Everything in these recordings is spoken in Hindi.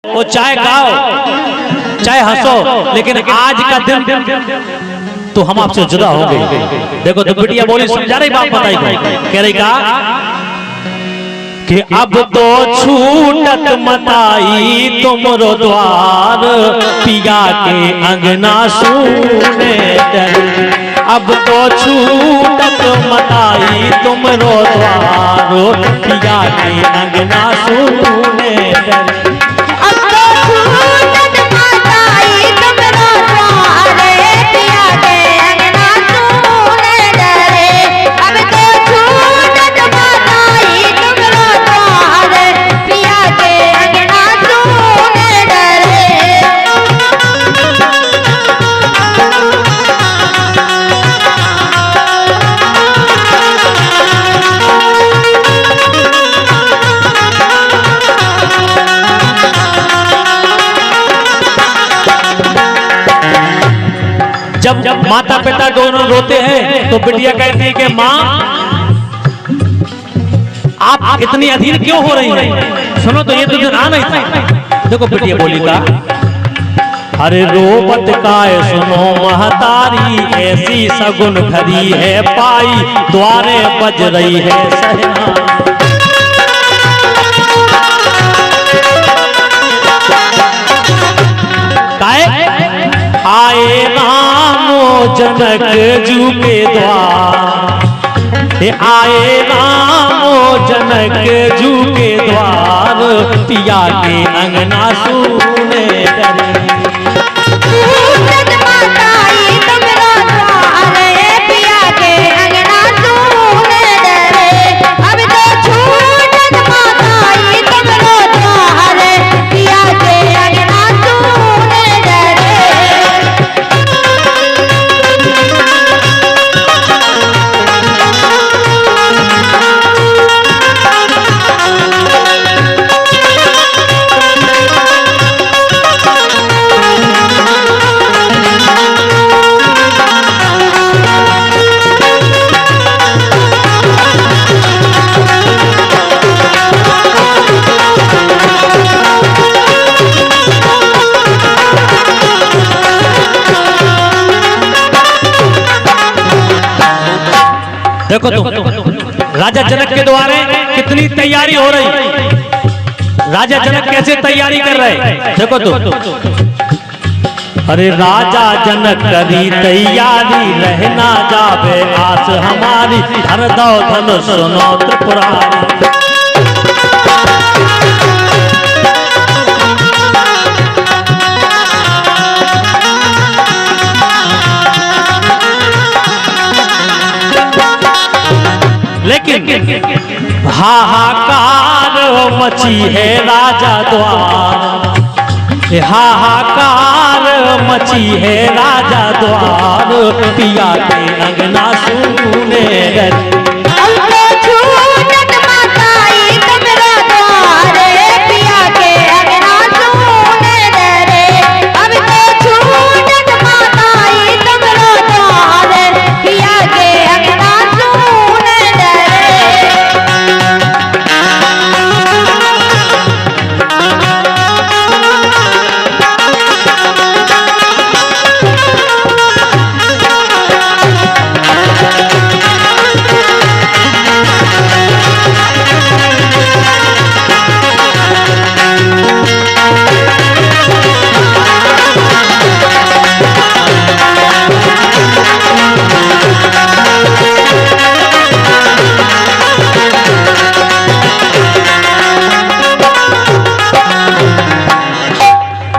वो चाहे गाओ चाहे हंसो, लेकिन आज का दिन तो हम आपसे जुदा हो गए। देखो तो बिटिया बोली, समझा रही बात, बताई कह रही का कि अब तो छूटत मताई तुमरो द्वार, पिया के अंगना सुने डरे। अब तो छूटत मताई तुमरो द्वार, पिया के अंगना सुने डरे। जब माता पिता दोनों रोते हैं तो बिटिया कहती है कि माँ आप इतनी अधीर क्यों हो रही हैं? सुनो तो ये तो दिन आ नहीं था। देखो बिटिया बोली था, अरे रोबत काय सुनो महतारी, ऐसी सगुन भरी है पाई, द्वारे बज रही है सहना। आए रामो जनक जू के द्वार, आए रामो जनक जू के द्वार, पिया के अंगना सुने डरे। देखो तो राजा जनक के द्वारे कितनी तैयारी हो रही, राजा जनक कैसे तैयारी कर रहे। देखो तो अरे राजा जनक करी तैयारी, रहना जावे आस हमारी, धर दो धनुष सुनो त्रिपुरारी। लेकिन हाहाकार मची है राजा द्वार, हाहाकार मची है राजा द्वार, पिया के अंगना सुने डरे।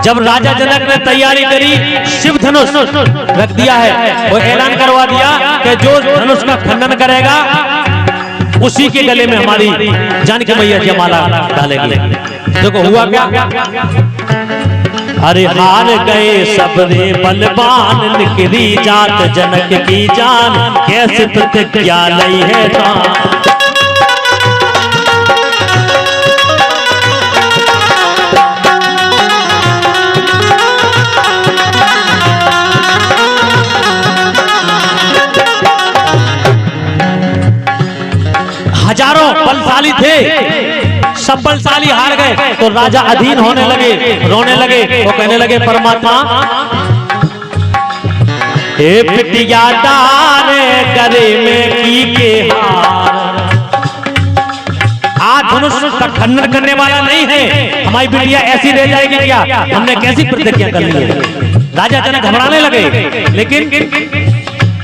जब राजा जनक ने तैयारी करी, शिव धनुष रख दिया है, वो ऐलान करवा दिया कि जो धनुष का खंडन करेगा उसी के गले में हमारी जानकी मैया जयमाला डालेगी। देखो हुआ क्या, अरे हार गए सबरे बलवान, निकली जात जनक की जान, कैसे प्रतिज्ञा लई है दान। हजारों बलशाली थे, सब बलशाली हार गए तो राजा अधीन होने लगे, रोने लगे। वो कहने लगे परमात्मा हे बिटिया डारे गरे में की के हार, आज धनुष का खंडन करने वाला नहीं है, हमारी बिटिया ऐसी रह जाएगी क्या? हमने कैसी प्रतिज्ञा कर ली है? राजा जनक घबराने लगे। लेकिन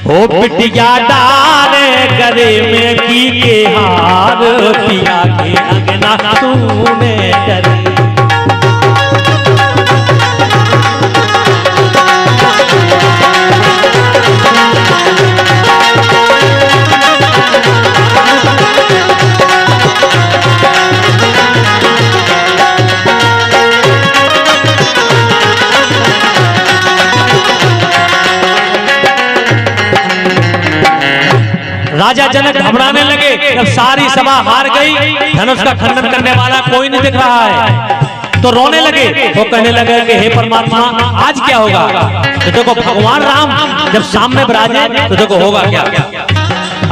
ओ बिटिया डाले गरे में की के हार, पिया के अंगना तूने करे। राजा जनक घबराने लगे। जब सारी सभा हार गई, धनुष का खंडन करने वाला कोई नहीं दिख रहा है, तो रोने लगे। वो कहने लगे कि हे परमात्मा आज क्या होगा? तो देखो भगवान राम जब सामने विराजे तो देखो होगा क्या।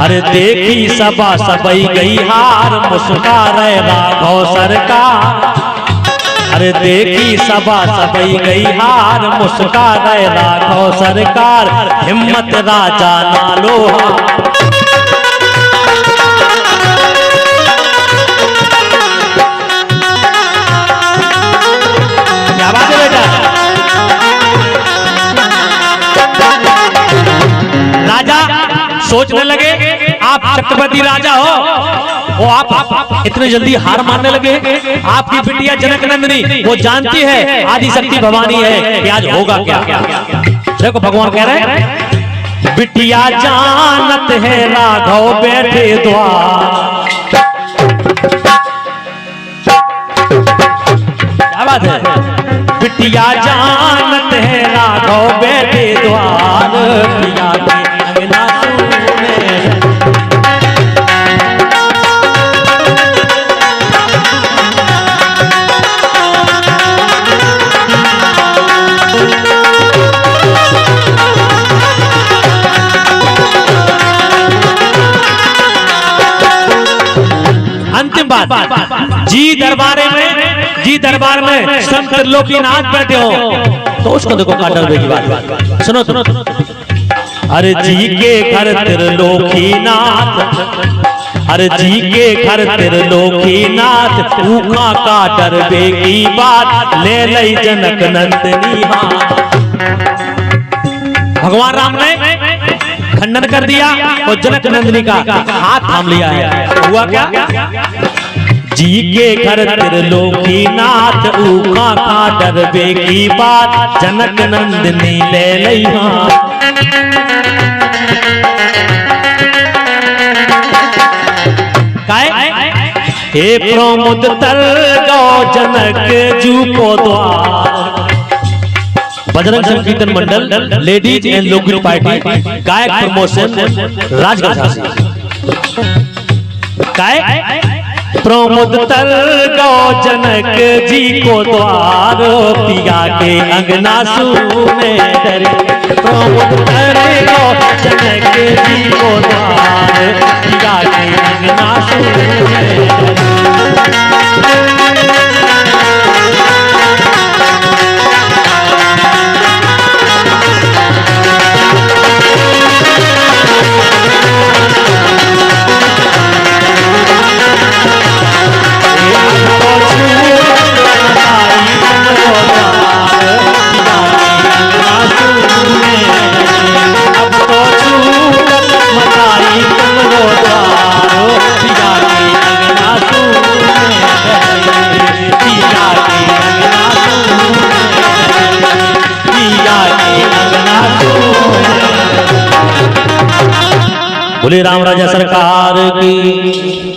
अरे देखी सभा सबई गई हार, मुस्का रहे राघव सरकार। अरे देखी सभा सबई गई हार, मुस्का रहे राघव सरकार। हिम्मत राजा ना लोहा, क्या बात है बेटा? राजा सोचने लगे आप चक्रवर्ती राजा हो, वो आप इतने जल्दी हार मानने लगे। आपकी बिटिया जनक नंदिनी वो जानती है आदि शक्ति भवानी है कि आज होगा क्या। देखो भगवान कह रहे हैं बिटिया जानत है राघव बैठे द्वार। क्या बात है? बिटिया जानत है राघव बैठे द्वार, पिया के अंगना तूने। अंतिम बात, जी दरबार में संत त्रिलोकीनाथ बैठे हो तो उसको देखो का डरने की बात। सुनो सुनो, अरे जी के घर त्रिलोकीनाथ, अरे जी के घर त्रिलोकीनाथ, ऊखा का डरबे की बात ले लई जनक नंदिनी हाथ। भगवान राम ने खंडन कर दिया और जनक नंदिनी का हाथ थाम लिया है। हुआ क्या? जी के घर त्रिलोकीनाथ, ऊखा का डरबे की बात, जनक नंदिनी ले लई हाथ। हे प्रमोद तर गौ जनक जू को द्वार। बजरंग संकीर्तन मंडल लेडीज एंड लोकगीत पार्टी गायक प्रमोशन राजगढ़ गायक प्रमोद तर गौ जनक जी को द्वार, पिया के अंगना सुने डरे। प्रमोद तर गौ जनक जी को द्वार, पिया के अंगना सुने डरे। बोले राम राजा सरकार की।